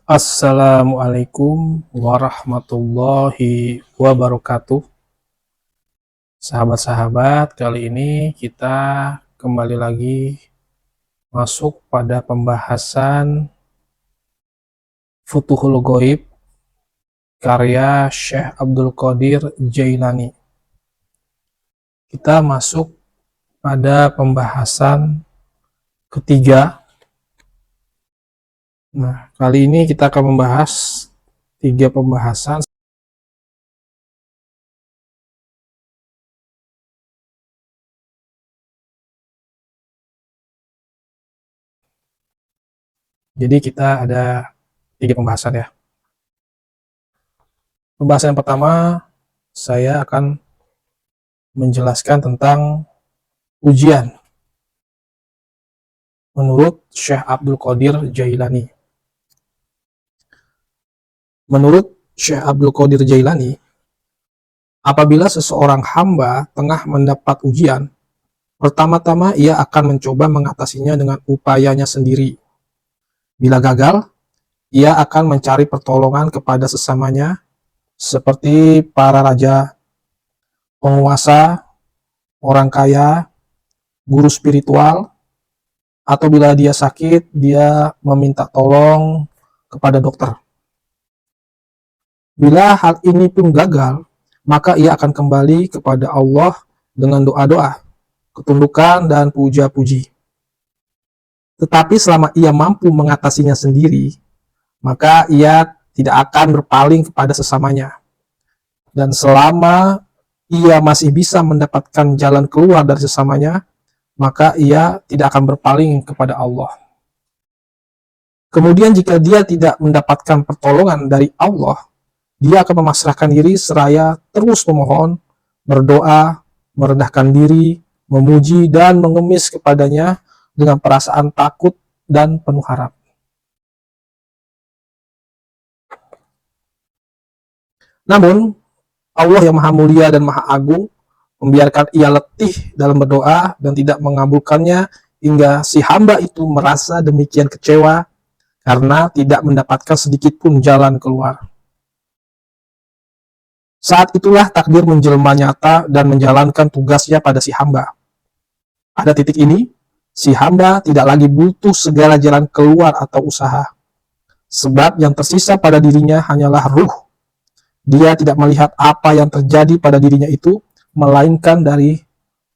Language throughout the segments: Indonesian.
Assalamualaikum warahmatullahi wabarakatuh. Sahabat-sahabat, kali ini kita kembali lagi masuk pada pembahasan Futuhul Ghaib karya Syekh Abdul Qadir Jailani. Kita masuk pada pembahasan ketiga. Nah, kali ini kita akan membahas 3 pembahasan. Jadi kita ada 3 pembahasan ya. Pembahasan yang pertama, saya akan menjelaskan tentang ujian menurut Syekh Abdul Qadir Jailani. Menurut Syekh Abdul Qadir Jailani, apabila seseorang hamba tengah mendapat ujian, pertama-tama ia akan mencoba mengatasinya dengan upayanya sendiri. Bila gagal, ia akan mencari pertolongan kepada sesamanya, seperti para raja, penguasa, orang kaya, guru spiritual, atau bila dia sakit, dia meminta tolong kepada dokter. Bila hal ini pun gagal, maka ia akan kembali kepada Allah dengan doa-doa, ketundukan, dan puja-puji. Tetapi selama ia mampu mengatasinya sendiri, maka ia tidak akan berpaling kepada sesamanya. Dan selama ia masih bisa mendapatkan jalan keluar dari sesamanya, maka ia tidak akan berpaling kepada Allah. Kemudian jika dia tidak mendapatkan pertolongan dari Allah, dia akan memasrahkan diri seraya terus memohon, berdoa, merendahkan diri, memuji, dan mengemis kepadanya dengan perasaan takut dan penuh harap. Namun, Allah yang Maha Mulia dan Maha Agung membiarkan ia letih dalam berdoa dan tidak mengabulkannya hingga si hamba itu merasa demikian kecewa karena tidak mendapatkan sedikit pun jalan keluar. Saat itulah takdir menjelma nyata dan menjalankan tugasnya pada si hamba. Pada titik ini, si hamba tidak lagi butuh segala jalan keluar atau usaha. Sebab yang tersisa pada dirinya hanyalah ruh. Dia tidak melihat apa yang terjadi pada dirinya itu, melainkan dari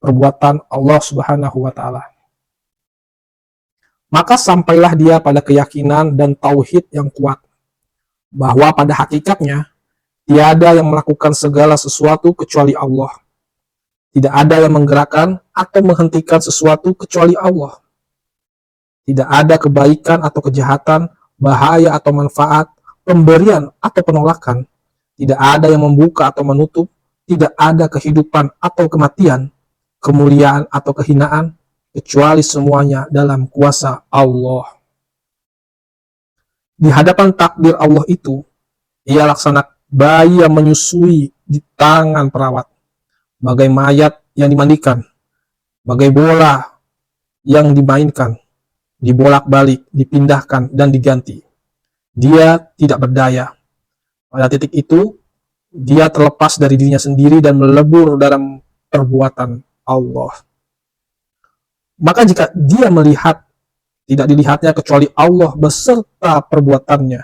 perbuatan Allah Subhanahu wa Ta'ala. Maka sampailah dia pada keyakinan dan tauhid yang kuat, bahwa pada hakikatnya tiada yang melakukan segala sesuatu kecuali Allah. Tidak ada yang menggerakkan atau menghentikan sesuatu kecuali Allah. Tidak ada kebaikan atau kejahatan, bahaya atau manfaat, pemberian atau penolakan. Tidak ada yang membuka atau menutup, tidak ada kehidupan atau kematian, kemuliaan atau kehinaan, kecuali semuanya dalam kuasa Allah. Di hadapan takdir Allah itu, ia laksana bayi yang menyusui di tangan perawat, bagai mayat yang dimandikan, bagai bola yang dimainkan, dibolak-balik, dipindahkan, dan diganti. Dia tidak berdaya. Pada titik itu, dia terlepas dari dirinya sendiri dan melebur dalam perbuatan Allah. Maka jika dia melihat, tidak dilihatnya kecuali Allah beserta perbuatannya.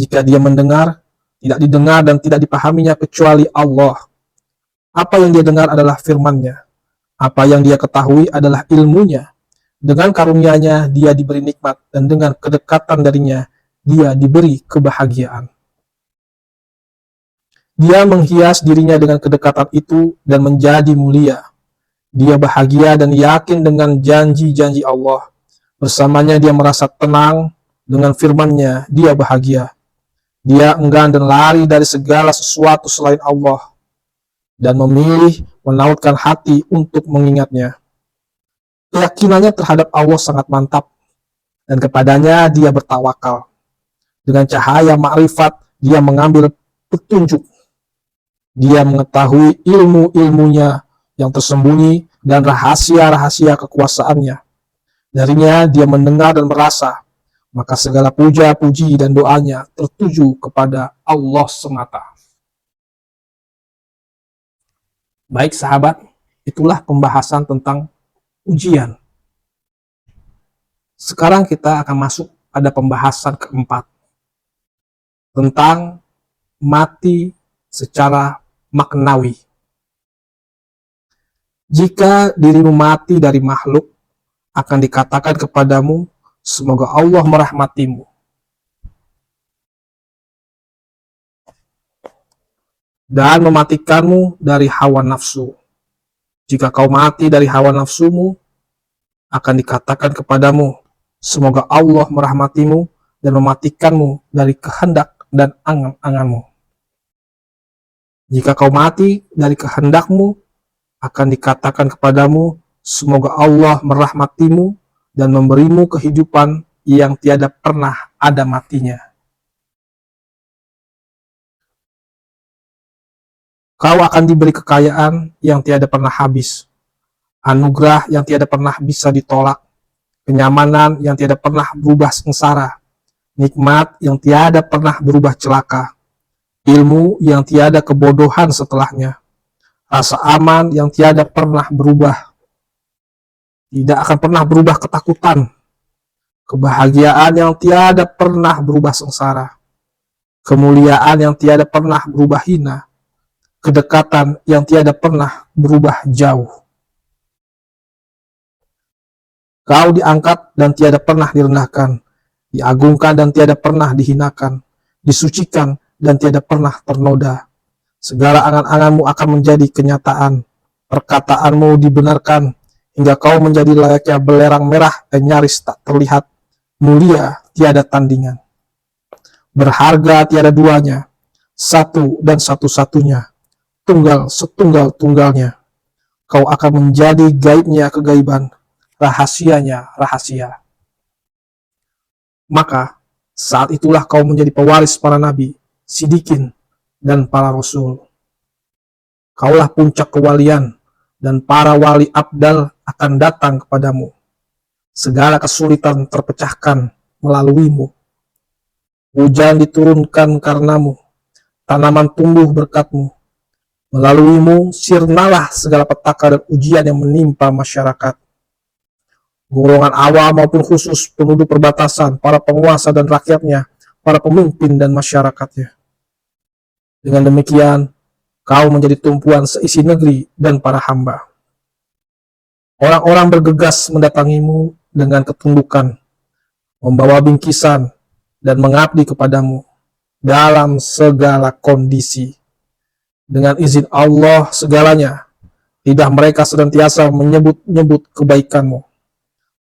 Jika dia mendengar, tidak didengar dan tidak dipahaminya kecuali Allah. Apa yang dia dengar adalah firman-Nya. Apa yang dia ketahui adalah ilmunya. Dengan karunia-Nya dia diberi nikmat, dan dengan kedekatan darinya dia diberi kebahagiaan. Dia menghias dirinya dengan kedekatan itu dan menjadi mulia. Dia bahagia dan yakin dengan janji-janji Allah. Bersamanya dia merasa tenang, dengan firman-Nya dia bahagia. Dia enggan dan lari dari segala sesuatu selain Allah, dan memilih menautkan hati untuk mengingatnya. Keyakinannya terhadap Allah sangat mantap, dan kepadanya dia bertawakal. Dengan cahaya makrifat dia mengambil petunjuk. Dia mengetahui ilmu-ilmunya yang tersembunyi dan rahasia-rahasia kekuasaannya. Darinya dia mendengar dan merasa maka segala puja, puji, dan doanya tertuju kepada Allah semata. Baik sahabat, itulah pembahasan tentang ujian. Sekarang kita akan masuk pada pembahasan keempat, tentang mati secara maknawi. Jika dirimu mati dari makhluk, akan dikatakan kepadamu, semoga Allah merahmatimu. Dan mematikanmu dari hawa nafsu. Jika kau mati dari hawa nafsumu, akan dikatakan kepadamu, semoga Allah merahmatimu dan mematikanmu dari kehendak dan angan-anganmu. Jika kau mati dari kehendakmu, akan dikatakan kepadamu, semoga Allah merahmatimu dan memberimu kehidupan yang tiada pernah ada matinya. Kau akan diberi kekayaan yang tiada pernah habis, anugerah yang tiada pernah bisa ditolak, kenyamanan yang tiada pernah berubah sengsara, nikmat yang tiada pernah berubah celaka, ilmu yang tiada kebodohan setelahnya, rasa aman yang tiada pernah berubah, tidak akan pernah berubah ketakutan, kebahagiaan yang tiada pernah berubah sengsara, kemuliaan yang tiada pernah berubah hina, kedekatan yang tiada pernah berubah jauh. Kau diangkat dan tiada pernah direndahkan, diagungkan dan tiada pernah dihinakan, disucikan dan tiada pernah ternoda. Segala angan-anganmu akan menjadi kenyataan, perkataanmu dibenarkan, hingga kau menjadi layaknya belerang merah dan nyaris tak terlihat, mulia tiada tandingan. Berharga tiada duanya, satu dan satu-satunya, tunggal setunggal-tunggalnya. Kau akan menjadi gaibnya kegaiban, rahasianya rahasia. Maka saat itulah kau menjadi pewaris para nabi, sidikin, dan para rasul. Kaulah puncak kewalian, dan para wali abdal akan datang kepadamu. Segala kesulitan terpecahkan melaluimu. Hujan diturunkan karenamu, tanaman tumbuh berkatmu. Melaluimu sirnalah segala petaka dan ujian yang menimpa masyarakat. Golongan awam maupun khusus, penduduk perbatasan, para penguasa dan rakyatnya, para pemimpin dan masyarakatnya. Dengan demikian, kau menjadi tumpuan seisi negeri dan para hamba. Orang-orang bergegas mendatangimu dengan ketundukan, membawa bingkisan, dan mengabdi kepadamu dalam segala kondisi. Dengan izin Allah segalanya, lidah mereka senantiasa menyebut-nyebut kebaikanmu,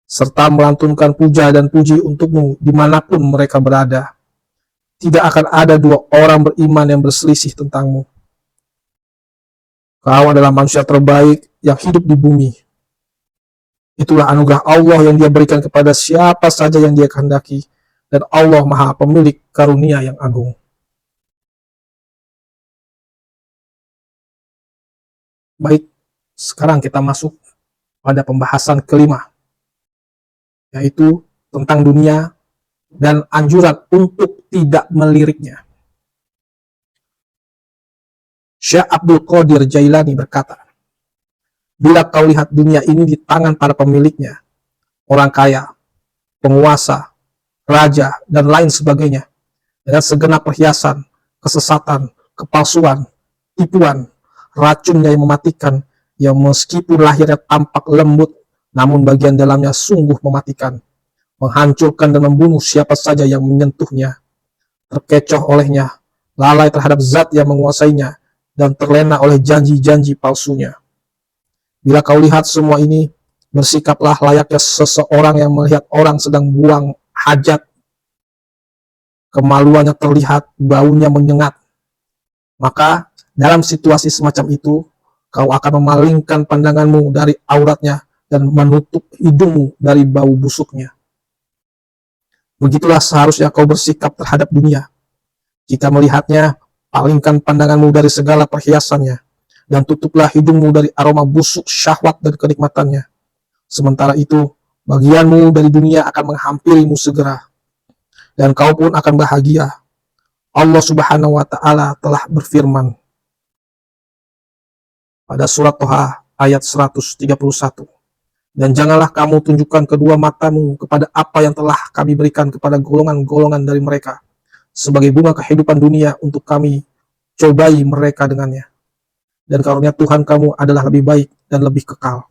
serta melantunkan puja dan puji untukmu dimanapun mereka berada. Tidak akan ada dua orang beriman yang berselisih tentangmu. Kau adalah manusia terbaik yang hidup di bumi. Itulah anugerah Allah yang Dia berikan kepada siapa saja yang Dia kehendaki, dan Allah Maha Pemilik karunia yang agung. Baik, sekarang kita masuk pada pembahasan kelima, yaitu tentang dunia dan anjuran untuk tidak meliriknya. Syekh Abdul Qadir Jailani berkata, bila kau lihat dunia ini di tangan para pemiliknya, orang kaya, penguasa, raja, dan lain sebagainya, dengan segenap perhiasan, kesesatan, kepalsuan, tipuan, racunnya yang mematikan, yang meskipun lahirnya tampak lembut, namun bagian dalamnya sungguh mematikan, menghancurkan dan membunuh siapa saja yang menyentuhnya, terkecoh olehnya, lalai terhadap zat yang menguasainya, dan terlena oleh janji-janji palsunya. Bila kau lihat semua ini, bersikaplah layaknya seseorang yang melihat orang sedang buang hajat. Kemaluannya terlihat, baunya menyengat. Maka dalam situasi semacam itu, kau akan memalingkan pandanganmu dari auratnya dan menutup hidungmu dari bau busuknya. Begitulah seharusnya kau bersikap terhadap dunia. Jika melihatnya, palingkan pandanganmu dari segala perhiasannya, dan tutuplah hidungmu dari aroma busuk syahwat dan kenikmatannya. Sementara itu, bagianmu dari dunia akan menghampirimu segera. dan kau pun akan bahagia. Allah Subhanahu wa Ta'ala telah berfirman pada surat Toha ayat 131. Dan janganlah kamu tunjukkan kedua matamu kepada apa yang telah kami berikan kepada golongan-golongan dari mereka sebagai bunga kehidupan dunia untuk kami cobai mereka dengannya. Dan karunia Tuhan kamu adalah lebih baik dan lebih kekal.